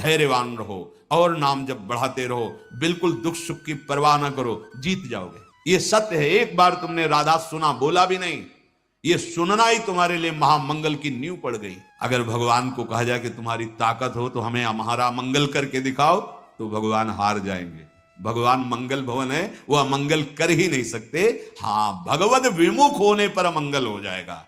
धैर्यवान रहो और नाम जब बढ़ाते रहो, बिल्कुल दुख सुख की परवाह ना करो, जीत जाओगे। ये सत्य है। एक बार तुमने राधा सुना, बोला भी नहीं, ये सुनना ही तुम्हारे लिए महामंगल की नींव पड़ गई। अगर भगवान को कहा जाए कि तुम्हारी ताकत हो तो हमें हमारा मंगल करके दिखाओ, तो भगवान हार जाएंगे। भगवान मंगल भवन है, वो अमंगल कर ही नहीं सकते। हां, भगवद विमुख होने पर अमंगल हो जाएगा,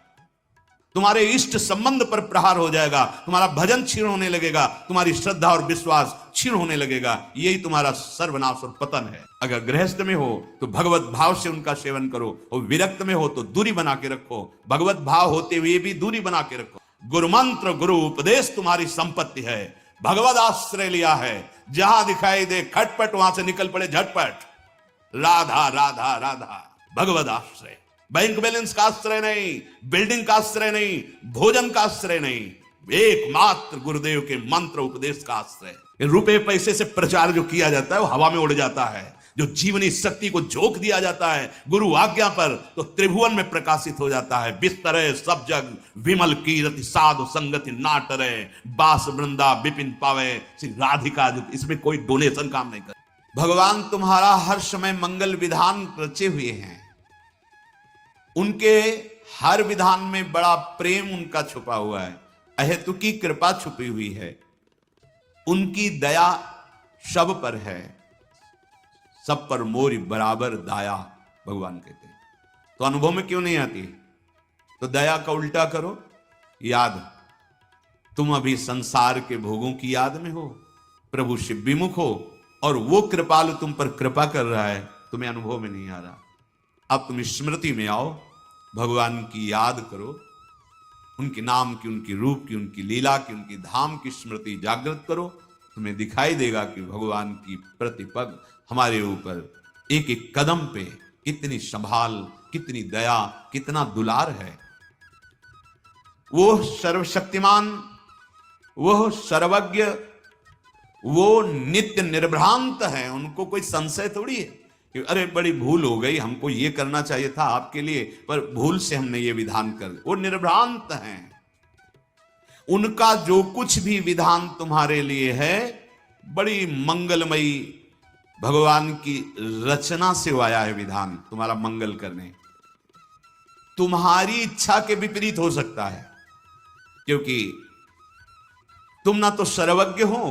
तुम्हारे इष्ट संबंध पर प्रहार हो जाएगा, तुम्हारा भजन क्षीण होने लगेगा, तुम्हारी श्रद्धा और विश्वास क्षीण होने लगेगा। यही तुम्हारा सर्वनाश और पतन है। अगर गृहस्थ में हो तो भगवत भाव से उनका सेवन करो, और विरक्त में हो तो दूरी बना के रखो। भगवत भाव होते हुए भी दूरी बना के रखो। गुरु मंत्र गुरु उपदेश तुम्हारी संपत्ति है। भगवत आश्रय लिया है, जहां दिखाई दे खटपट वहां से निकल पड़े झटपट। राधा राधा राधा, भगवत आश्रय। बैंक बैलेंस का आश्रय नहीं, बिल्डिंग का आश्रय नहीं, भोजन का आश्रय नहीं, एकमात्र गुरुदेव के मंत्र उपदेश का आश्रय। रुपए पैसे से प्रचार जो किया जाता है वो हवा में उड़ जाता है। जो जीवनी शक्ति को झोंक दिया जाता है गुरु आज्ञा पर, तो त्रिभुवन में प्रकाशित हो जाता है। बिस्तरे सब जग विमल कीरति, साधु संगति ना टरे, बास वृंदा विपिन पावे श्री राधिका। इसमें कोई डोनेशन काम नहीं कर। भगवान तुम्हारा हर समय मंगल विधान रचे हुए हैं। उनके हर विधान में बड़ा प्रेम उनका छुपा हुआ है, अहेतुकी कृपा छुपी हुई है। उनकी दया सब पर है, सब पर मोरी बराबर दाया, भगवान कहते हैं। तो अनुभव में क्यों नहीं आती? तो दया का उल्टा करो, याद। तुम अभी संसार के भोगों की याद में हो, प्रभु से विमुख हो, और वो कृपालु तुम पर कृपा कर रहा है, तुम्हें अनुभव में नहीं आ रहा। अब तुम स्मृति में आओ, भगवान की याद करो, उनके नाम की, उनकी रूप की, उनकी लीला की, उनकी धाम की स्मृति जागृत करो। तुम्हें दिखाई देगा कि भगवान की प्रतिपग हमारे ऊपर एक एक कदम पे कितनी संभाल, कितनी दया, कितना दुलार है। वो सर्वशक्तिमान, वो सर्वज्ञ, वो नित्य निर्भ्रांत है। उनको कोई संशय थोड़ी है कि अरे बड़ी भूल हो गई, हमको ये करना चाहिए था आपके लिए, पर भूल से हमने ये विधान कर दिया। वो निर्भ्रांत हैं। उनका जो कुछ भी विधान तुम्हारे लिए है बड़ी मंगलमयी, भगवान की रचना से आया है विधान तुम्हारा मंगल करने। तुम्हारी इच्छा के विपरीत हो सकता है, क्योंकि तुम ना तो सर्वज्ञ हो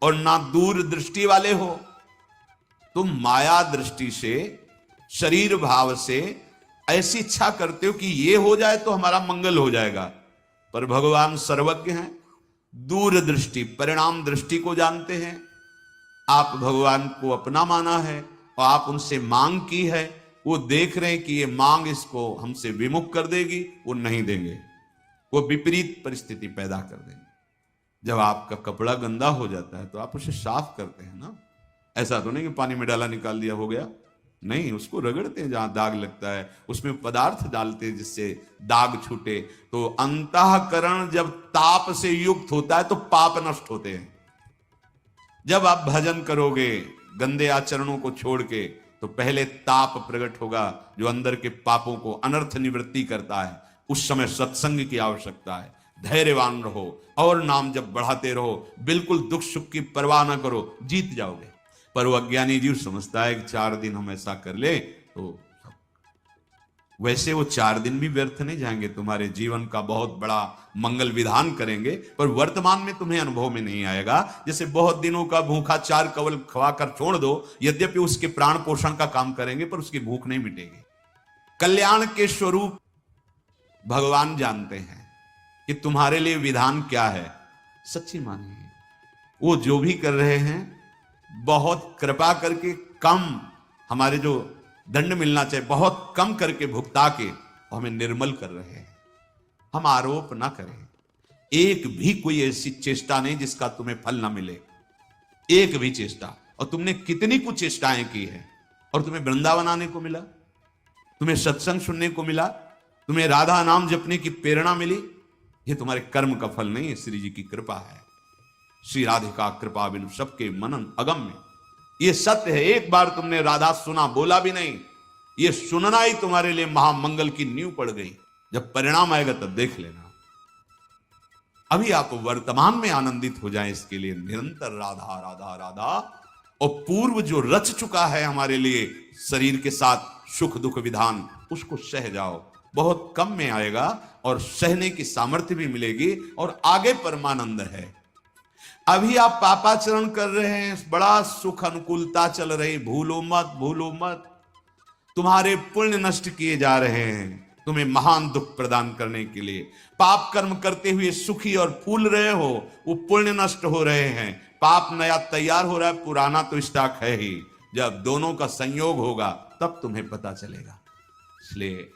और ना दूर दृष्टि वाले हो। तुम माया दृष्टि से, शरीर भाव से ऐसी इच्छा करते हो कि ये हो जाए तो हमारा मंगल हो जाएगा, पर भगवान सर्वज्ञ हैं, दूर दृष्टि, परिणाम दृष्टि को जानते हैं। आप भगवान को अपना माना है और आप उनसे मांग की है, वो देख रहे हैं कि ये मांग इसको हमसे विमुख कर देगी, वो नहीं देंगे, वो विपरीत परिस्थिति पैदा कर देंगे। जब आपका कपड़ा गंदा हो जाता है तो आप उसे साफ करते हैं ना, ऐसा तो नहीं कि पानी में डाला निकाल दिया हो गया, नहीं, उसको रगड़ते हैं जहां दाग लगता है, उसमें पदार्थ डालते हैं जिससे दाग छूटे। तो अंतःकरण जब ताप से युक्त होता है तो पाप नष्ट होते हैं। जब आप भजन करोगे गंदे आचरणों को छोड़ के, तो पहले ताप प्रकट होगा जो अंदर के पापों को अनर्थ निवृत्ति करता है। उस समय सत्संग की आवश्यकता है। धैर्यवान रहो और नाम जब बढ़ाते रहो, बिल्कुल दुख सुख की परवाह ना करो, जीत जाओगे। पर वो अज्ञानी जीव समझता है कि 4 दिन हम ऐसा कर ले तो, वैसे वो 4 दिन भी व्यर्थ नहीं जाएंगे, तुम्हारे जीवन का बहुत बड़ा मंगल विधान करेंगे, पर वर्तमान में तुम्हें अनुभव में नहीं आएगा। जैसे बहुत दिनों का भूखा 4 कवल खवाकर छोड़ दो, यद्यपि उसके प्राण पोषण का काम करेंगे, पर उसकी भूख नहीं मिटेगी। कल्याण के स्वरूप भगवान जानते हैं कि तुम्हारे लिए विधान क्या है, सच्ची मानिए। वो जो भी कर रहे हैं बहुत कृपा करके, कम हमारे जो दंड मिलना चाहिए बहुत कम करके भुगता के हमें निर्मल कर रहे हैं। हम आरोप ना करें, एक भी कोई ऐसी चेष्टा नहीं जिसका तुम्हें फल ना मिले, एक भी चेष्टा। और तुमने कितनी कुछ चेष्टाएं की है, और तुम्हें वृंदावन आने को मिला, तुम्हें सत्संग सुनने को मिला, तुम्हें राधा नाम जपने की प्रेरणा मिली। ये तुम्हारे कर्म का फल नहीं है, श्री जी की कृपा है। श्री राधिका कृपा बिनु सबके मनन अगम्य, ये सत्य है। एक बार तुमने राधा सुना, बोला भी नहीं, ये सुनना ही तुम्हारे लिए महामंगल की नींव पड़ गई। जब परिणाम आएगा तब देख लेना। अभी आप वर्तमान में आनंदित हो जाएं, इसके लिए निरंतर राधा राधा राधा। और पूर्व जो रच चुका है हमारे लिए शरीर के साथ सुख दुख विधान, उसको सह जाओ, बहुत कम में आएगा और सहने की सामर्थ्य भी मिलेगी और आगे परमानंद है। अभी आप पापाचरण कर रहे हैं, बड़ा सुख अनुकूलता चल रही, भूलो मत भूलो मत। तुम्हारे पुण्य नष्ट किए जा रहे हैं तुम्हें महान दुख प्रदान करने के लिए। पाप कर्म करते हुए सुखी और फूल रहे हो, वो पुण्य नष्ट हो रहे हैं। पाप नया तैयार हो रहा है, पुराना तो स्टॉक है ही। जब दोनों का संयोग होगा तब तुम्हें पता चलेगा। इसलिए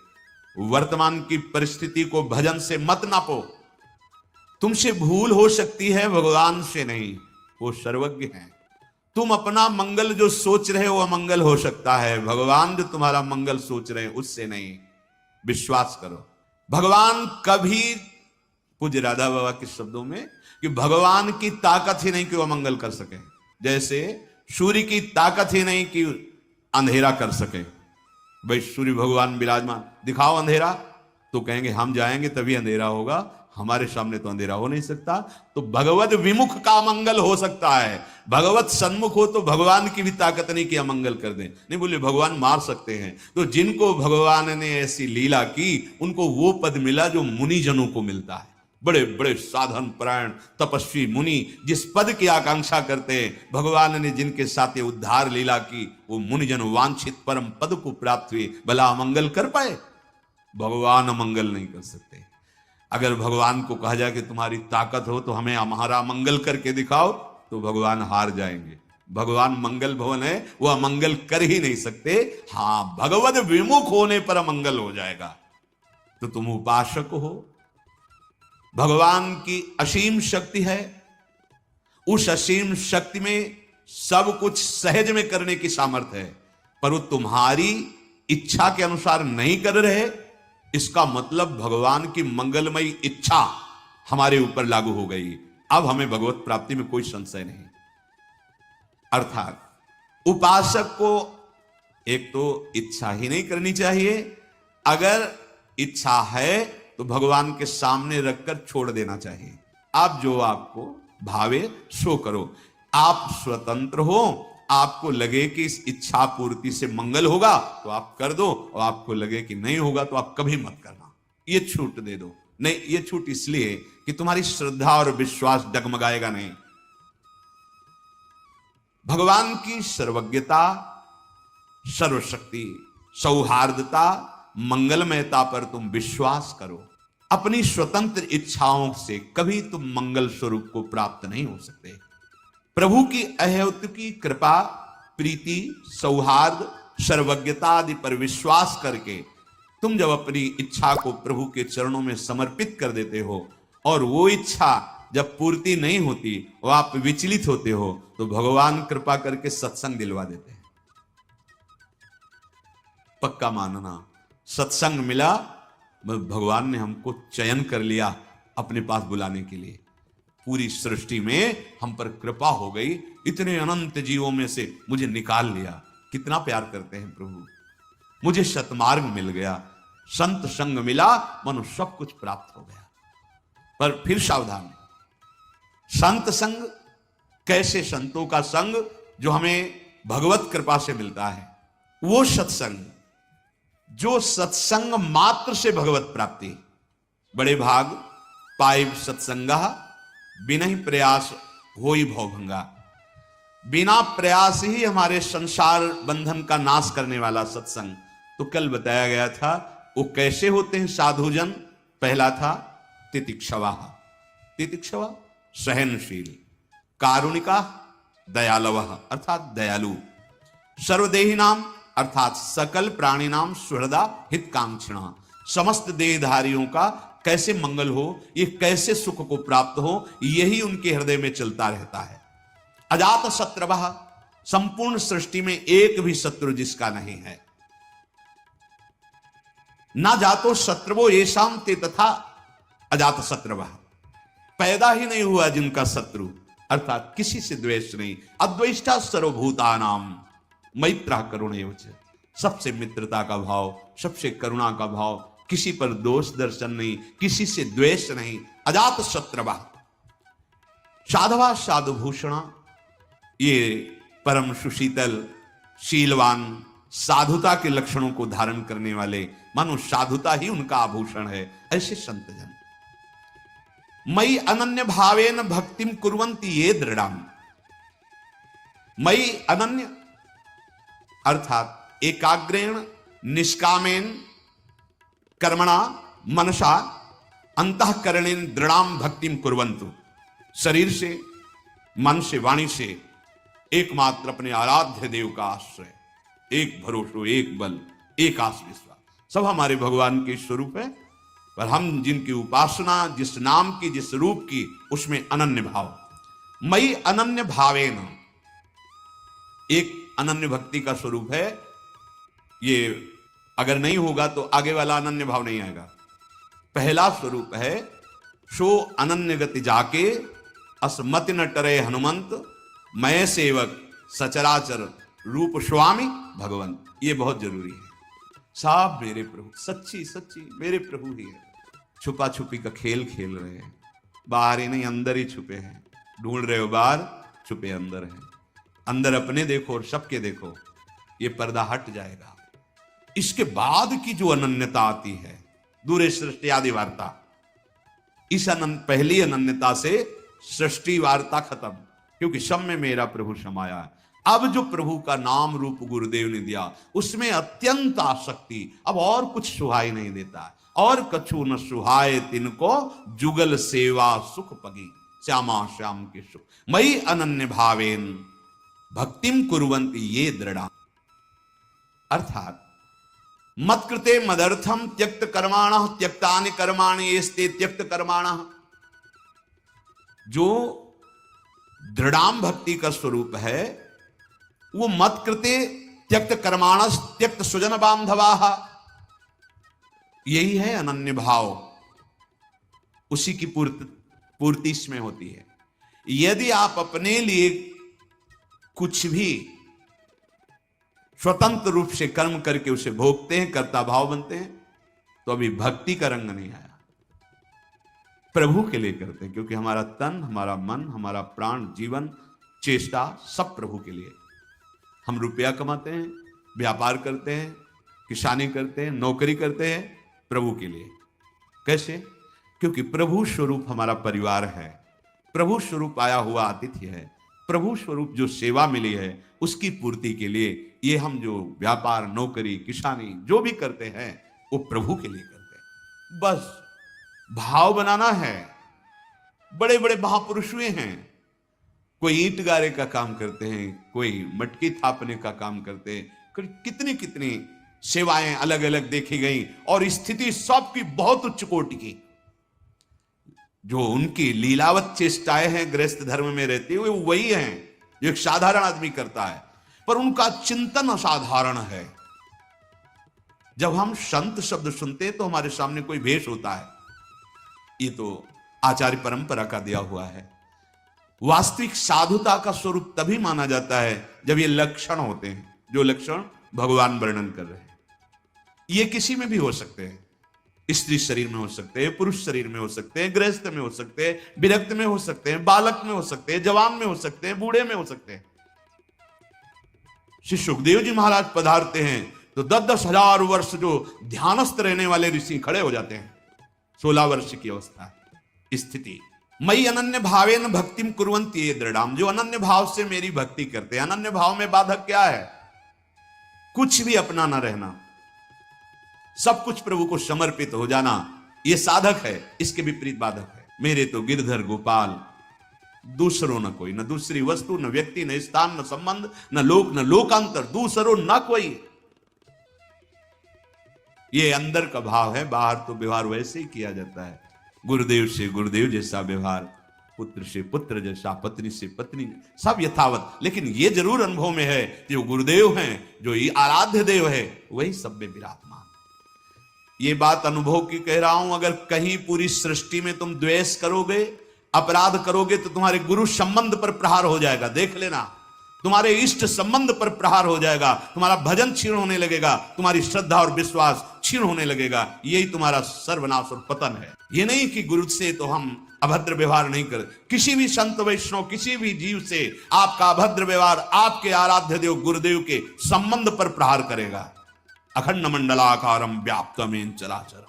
वर्तमान की परिस्थिति को भजन से मत नापो। तुमसे भूल हो सकती है, भगवान से नहीं, वो सर्वज्ञ हैं। तुम अपना मंगल जो सोच रहे हो अमंगल हो सकता है, भगवान जो तुम्हारा मंगल सोच रहे हैं उससे नहीं। विश्वास करो, भगवान कभी, पूज्य राधा बाबा के शब्दों में, कि भगवान की ताकत ही नहीं कि वो अमंगल कर सके। जैसे सूर्य की ताकत ही नहीं कि अंधेरा कर सके। भाई सूर्य भगवान विराजमान, दिखाओ अंधेरा, तो कहेंगे हम जाएंगे तभी अंधेरा होगा, हमारे सामने तो अंधेरा हो नहीं सकता। तो भगवत विमुख का अमंगल हो सकता है, भगवत सन्मुख हो तो भगवान की भी ताकत नहीं कि अमंगल कर दें। नहीं बोले भगवान मार सकते हैं, तो जिनको भगवान ने ऐसी लीला की उनको वो पद मिला जो मुनि जनों को मिलता है। बड़े बड़े साधन परायण तपस्वी मुनि जिस पद की आकांक्षा करते हैं, भगवान ने जिनके साथ ये उद्धार लीला की, वो मुनिजन वांछित परम पद को प्राप्त हुए। भला अमंगल कर पाए? भगवान अमंगल नहीं कर सकते। अगर भगवान को कहा जाए कि तुम्हारी ताकत हो तो हमें हमारा मंगल करके दिखाओ, तो भगवान हार जाएंगे। भगवान मंगल भवन है, वो अमंगल कर ही नहीं सकते। हां, भगवत विमुख होने पर अमंगल हो जाएगा। तो तुम उपासक हो, भगवान की असीम शक्ति है, उस असीम शक्ति में सब कुछ सहज में करने की सामर्थ्य है, पर वो तुम्हारी इच्छा के अनुसार नहीं कर रहे। इसका मतलब भगवान की मंगलमयी इच्छा हमारे ऊपर लागू हो गई। अब हमें भगवत प्राप्ति में कोई संशय नहीं। अर्थात उपासक को एक तो इच्छा ही नहीं करनी चाहिए, अगर इच्छा है तो भगवान के सामने रखकर छोड़ देना चाहिए। आप जो आपको भावे सो करो। आप स्वतंत्र हो, आपको लगे कि इस इच्छा पूर्ति से मंगल होगा तो आप कर दो, और आपको लगे कि नहीं होगा तो आप कभी मत करना, ये छूट दे दो। नहीं, ये छूट इसलिए कि तुम्हारी श्रद्धा और विश्वास डगमगाएगा नहीं। भगवान की सर्वज्ञता, सर्वशक्ति, सौहार्दता, मंगलमयता पर तुम विश्वास करो। अपनी स्वतंत्र इच्छाओं से कभी तुम मंगल स्वरूप को प्राप्त नहीं हो सकते। प्रभु की अहेतुकी कृपा, प्रीति, सौहार्द, सर्वज्ञता आदि पर विश्वास करके तुम जब अपनी इच्छा को प्रभु के चरणों में समर्पित कर देते हो और वो इच्छा जब पूर्ति नहीं होती और आप विचलित होते हो, तो भगवान कृपा करके सत्संग दिलवा देते हैं। पक्का मानना, सत्संग मिला, भगवान ने हमको चयन कर लिया अपने पास बुलाने के लिए। पूरी सृष्टि में हम पर कृपा हो गई, इतने अनंत जीवों में से मुझे निकाल लिया। कितना प्यार करते हैं प्रभु। मुझे सतमार्ग मिल गया, संत संग मिला, मनो सब कुछ प्राप्त हो गया। पर फिर सावधान, संत संग कैसे? संतों का संग जो हमें भगवत कृपा से मिलता है, वो सत्संग जो सत्संग मात्र से भगवत प्राप्ति। बड़े भाग पाइब सत्संगा, बिना ही प्रयास होई भवभंगा। बिना प्रयास ही हमारे संसार बंधन का नाश करने वाला सत्संग। तो कल बताया गया था वो कैसे होते हैं साधुजन। पहला था तितिक्षवा, तितिक्षवा सहनशील, कारुणिका दयालव अर्थात दयालु, सर्वदेही नाम अर्थात सकल प्राणी नाम सुहृदा हितकांक्षिणा, समस्त देहधारियों का कैसे मंगल हो, ये कैसे सुख को प्राप्त हो, यही उनके हृदय में चलता रहता है। अजात शत्रवः, संपूर्ण सृष्टि में एक भी शत्रु जिसका नहीं है। ना जातो शत्रुवो येषां ते तथा अजात शत्रवः, पैदा ही नहीं हुआ जिनका शत्रु, अर्थात किसी से द्वेष नहीं। अद्वेष्टा सर्वभूतानाम मैत्रः करुणैव च, सबसे मित्रता का भाव, सबसे करुणा का भाव, किसी पर दोष दर्शन नहीं, किसी से द्वेष नहीं, अजात शत्रवा साधवा साधुभूषणा, ये परम सुशीतल शीलवान साधुता के लक्षणों को धारण करने वाले, मानो साधुता ही उनका आभूषण है, ऐसे संत जन। मई अनन्य भावेन भक्तिम कुर्वन्ति ये दृढ़ाम। मई अनन्य अर्थात एकाग्रेण निष्कामेन कर्मणा मनसा अंतःकरणेन दृढ़ाम भक्तिम कुर्वन्तु। शरीर से, मन से, वाणी से एकमात्र अपने आराध्य देव का आश्रय, एक भरोसो, एक बल, एक आस विश्वास, सब हमारे भगवान के स्वरूप है। पर हम जिनकी उपासना, जिस नाम की, जिस रूप की, उसमें अनन्य भाव। मई अनन्य भावेन, एक अनन्य भक्ति का स्वरूप है। ये अगर नहीं होगा तो आगे वाला अनन्य भाव नहीं आएगा। पहला स्वरूप है सो अनन्य गति जाके असमति न टरे हनुमंत, मैं सेवक सचराचर रूप स्वामी भगवंत। ये बहुत जरूरी है। साहब मेरे प्रभु, सच्ची सच्ची मेरे प्रभु ही है। छुपा छुपी का खेल खेल रहे हैं, बाहर ही नहीं अंदर ही छुपे हैं। ढूंढ रहे हो बाहर, छुपे अंदर हैं। अंदर अपने देखो और सबके देखो, ये पर्दा हट जाएगा। इसके बाद की जो अनन्यता आती है, दूरे सृष्टि आदि वार्ता, इस पहली अनन्यता से सृष्टि वार्ता खत्म, क्योंकि सब में मेरा प्रभु समाया है। अब जो प्रभु का नाम रूप गुरुदेव ने दिया, उसमें अत्यंत आसक्ति, अब और कुछ सुहाई नहीं देता। और कछु न सुहाए तिनको, जुगल सेवा सुख पगी, श्यामा श्याम के सुख। मई अनन्य भावेन भक्तिम कुर्वन्ति ये दृढ़ा, अर्थात मत्कृते मदर्थम त्यक्त कर्माणः त्यक्तानि कर्माणि येस्ते त्यक्त कर्माणः। जो दृढ़ाम भक्ति का स्वरूप है वो मत्कृते त्यक्त कर्माणस त्यक्त सुजन बांधवाः, यही है अनन्य भाव। उसी की पूर्ति इसमें होती है। यदि आप अपने लिए कुछ भी स्वतंत्र रूप से कर्म करके उसे भोगते हैं, कर्ता भाव बनते हैं, तो अभी भक्ति का रंग नहीं आया। प्रभु के लिए करते हैं, क्योंकि हमारा तन, हमारा मन, हमारा प्राण, जीवन, चेष्टा सब प्रभु के लिए। हम रुपया कमाते हैं, व्यापार करते हैं, किसानी करते हैं, नौकरी करते हैं प्रभु के लिए। कैसे? क्योंकि प्रभु स्वरूप हमारा परिवार है, प्रभु स्वरूप आया हुआ आतिथ्य है, प्रभु स्वरूप जो सेवा मिली है उसकी पूर्ति के लिए ये हम जो व्यापार, नौकरी, किसानी जो भी करते हैं वो प्रभु के लिए करते हैं। बस भाव बनाना है। बड़े बड़े महापुरुष हुए हैं, कोई ईंट गारे का काम करते हैं, कोई मटकी थापने का काम करते हैं, कितनी कितनी सेवाएं अलग अलग देखी गई, और स्थिति सबकी बहुत उच्च कोटि की। जो उनकी लीलावत चेष्टाएं हैं गृहस्थ धर्म में रहते हुए, वही हैं जो एक साधारण आदमी करता है, पर उनका चिंतन असाधारण है। जब हम संत शब्द सुनते हैं तो हमारे सामने कोई भेष होता है, ये तो आचार्य परंपरा का दिया हुआ है। वास्तविक साधुता का स्वरूप तभी माना जाता है जब ये लक्षण होते हैं, जो लक्षण भगवान वर्णन कर रहे हैं। ये किसी में भी हो सकते हैं, स्त्री शरीर में हो सकते हैं, पुरुष शरीर में हो सकते हैं, गृहस्थ में हो सकते हैं, विरक्त में हो सकते हैं, बालक में हो सकते हैं, जवान में हो सकते हैं, बूढ़े में हो सकते हैं। श्री सुखदेव जी महाराज पधारते हैं तो 10-10 हजार वर्ष जो ध्यानस्थ रहने वाले ऋषि खड़े हो जाते हैं। 16 वर्ष की अवस्था स्थिति। मई अनन्य भावेन भक्तिम कुर्वन्ति ये दृढ़ाम, जो अनन्य भाव से मेरी भक्ति करते हैं। अनन्य भाव में बाधक क्या है? कुछ भी अपना ना रहना, सब कुछ प्रभु को समर्पित हो जाना, ये साधक है। इसके विपरीत बाधक है मेरे तो गिरधर गोपाल, दूसरों न कोई, न दूसरी वस्तु, न व्यक्ति, न स्थान, न संबंध, न लोक, न लोकांतर, दूसरों न कोई। ये अंदर का भाव है। बाहर तो व्यवहार वैसे ही किया जाता है, गुरुदेव से गुरुदेव जैसा व्यवहार, पुत्र से पुत्र जैसा, पत्नी से पत्नी, सब यथावत। लेकिन ये जरूर अनुभव में है जो गुरुदेव हैं, जो ये आराध्य देव है, वही सब में विराजमान। ये बात अनुभव की कह रहा हूं। अगर कहीं पूरी सृष्टि में तुम द्वेष करोगे, अपराध करोगे, तो तुम्हारे गुरु संबंध पर प्रहार हो जाएगा। देख लेना, तुम्हारे इष्ट संबंध पर प्रहार हो जाएगा, तुम्हारा भजन क्षीण होने लगेगा, तुम्हारी श्रद्धा और विश्वास क्षीण होने लगेगा। यही तुम्हारा सर्वनाश और पतन है। ये नहीं कि गुरु से तो हम अभद्र व्यवहार नहीं कर, किसी भी संत वैष्णव, किसी भी जीव से आपका अभद्र व्यवहार आपके आराध्य देव गुरुदेव के संबंध पर प्रहार करेगा। अखंड मंडलाकारम व्याप्तमेन चराचर,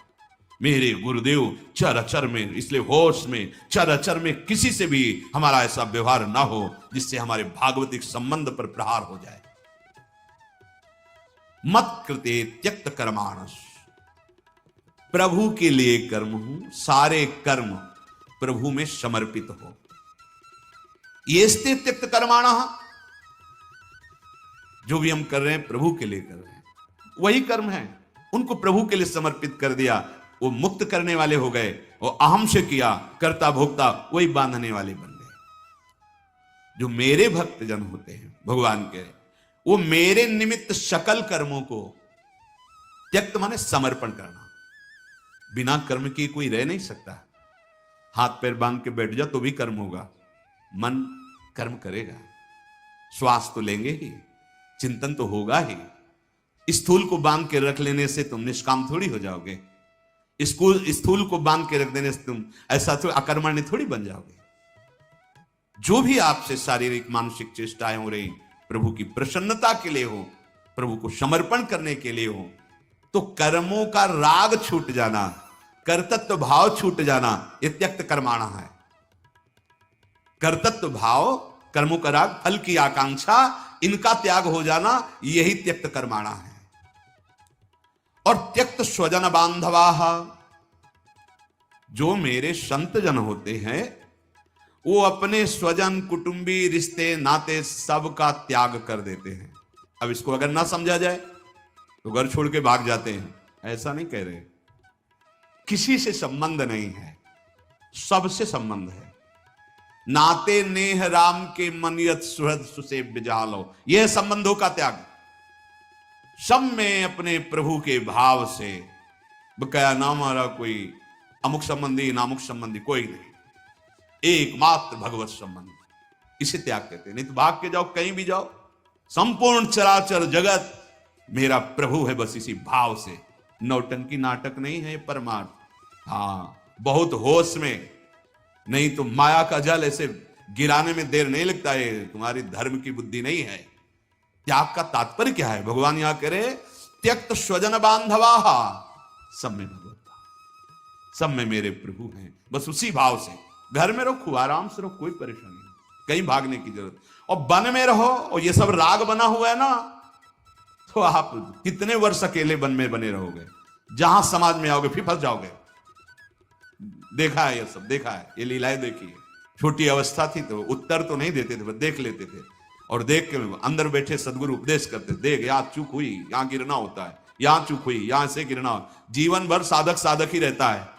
मेरे गुरुदेव चर अचर में, इसलिए होश में, चर अचर में किसी से भी हमारा ऐसा व्यवहार ना हो जिससे हमारे भागवतिक संबंध पर प्रहार हो जाए। मत कृते त्यक्त कर्माणस, प्रभु के लिए कर्म हूं, सारे कर्म प्रभु में समर्पित हो। ये स्थित त्यक्त कर्माणा, जो भी हम कर रहे हैं प्रभु के लिए कर रहे हैं, वही कर्म है, उनको प्रभु के लिए समर्पित कर दिया, वो मुक्त करने वाले हो गए। वो अहम से किया कर्ता भोक्ता, वही बांधने वाले बन गए। जो मेरे भक्तजन होते हैं भगवान के, वो मेरे निमित्त सकल कर्मों को त्यक्त माने समर्पण करना। बिना कर्म के कोई रह नहीं सकता। हाथ पैर बांध के बैठ जा तो भी कर्म होगा, मन कर्म करेगा, श्वास तो लेंगे ही, चिंतन तो होगा ही। स्थूल को बांध के रख लेने से तुम निष्काम थोड़ी हो जाओगे। स्थूल को बांध के रख देने से तुम ऐसा तो अकर्मण्य थोड़ी बन जाओगे। जो भी आपसे शारीरिक मानसिक चेष्टाएं हो रही प्रभु की प्रसन्नता के लिए हो, प्रभु को समर्पण करने के लिए हो, तो कर्मों का राग छूट जाना, कर्तृत्व भाव छूट जाना, यह त्यक्त कर्माणा है। कर्तृत्व भाव, कर्मों का राग, फल की आकांक्षा, इनका त्याग हो जाना, यही त्यक्त कर्माणा है। और त्यक्त स्वजन बांधवाः, जो मेरे संत जन होते हैं वो अपने स्वजन, कुटुंबी, रिश्ते, नाते सबका त्याग कर देते हैं। अब इसको अगर ना समझा जाए तो घर छोड़ के भाग जाते हैं, ऐसा नहीं कह रहे। किसी से संबंध नहीं है, सबसे संबंध है। नाते नेह राम के मनियत सुहृद सुसेव्य जालो, यह संबंधों का त्याग। सब में अपने प्रभु के भाव से, बकाया ना हमारा कोई अमुक संबंधी नामुक संबंधी कोई नहीं, एकमात्र भगवत संबंध, इसे त्याग कहते हैं। नहीं तो भाग के जाओ, कहीं भी जाओ, संपूर्ण चराचर जगत मेरा प्रभु है, बस इसी भाव से। नौटंकी नाटक नहीं है परमार्थ। हाँ, बहुत होश में, नहीं तो माया का जल ऐसे गिराने में देर नहीं लगता है। तुम्हारी धर्म की बुद्धि नहीं है। त्याग का तात्पर्य क्या है? भगवान यहां कह रहे त्यक्त स्वजन बांधवाः, सब में भगवत, सब में मेरे प्रभु हैं, बस उसी भाव से। घर में रहो, खूब आराम से रहो, कोई परेशानी नहीं, कहीं भागने की जरूरत। और वन में रहो और ये सब राग बना हुआ है ना, तो आप कितने वर्ष अकेले वन में बने रहोगे? जहां समाज में आओगे फिर फंस जाओगे। देखा है ये सब, देखा है, ये लीलाएं देखी है। छोटी अवस्था थी तो उत्तर तो नहीं देते थे, बस देख लेते थे, और देख के अंदर बैठे सदगुरु उपदेश करते, देख यहां चूक हुई, यहां गिरना होता है, यहां चूक हुई, यहां से गिरना। जीवन भर साधक साधक ही रहता है।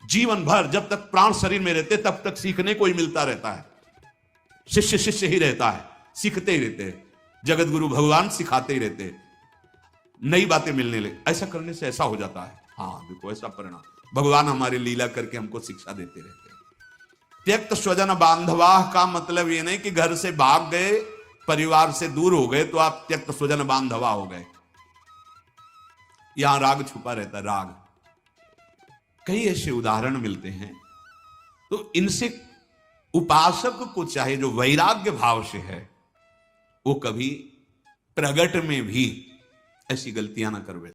जीवन भर जब तक प्राण शरीर में रहते तब तक सीखने को ही मिलता रहता है। शिष्य शिष्य ही रहता है, सीखते ही रहते हैं। जगत गुरु भगवान सिखाते ही रहते, नई बातें मिलने लगे। ऐसा करने से ऐसा हो जाता है। हाँ देखो, ऐसा परिणाम भगवान हमारी लीला करके हमको शिक्षा देते रहते हैं। त्यक्त स्वजन बांधवाः का मतलब ये नहीं कि घर से भाग गए, परिवार से दूर हो गए तो आप त्यक्त स्वजन बांधवा हो गए। यहां राग छुपा रहता है, राग। कई ऐसे उदाहरण मिलते हैं। तो इनसे उपासक को चाहे जो वैराग्य भाव से है, वो कभी प्रगट में भी ऐसी गलतियां ना कर बैठे।